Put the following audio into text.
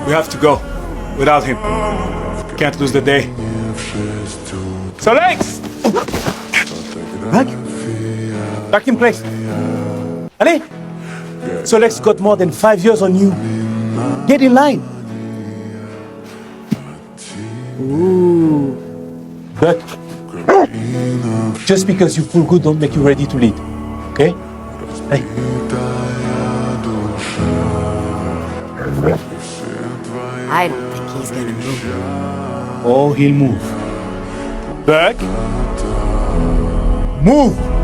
We have to go. Without him, can't lose the day. So legs! Back in place. Allez! Solex got more than 5 years on you. Get in line. Ooh. But just because you pull good don't make you ready to lead. Okay? Hey. I don't think he's gonna move. Oh, he'll move. Back. Move!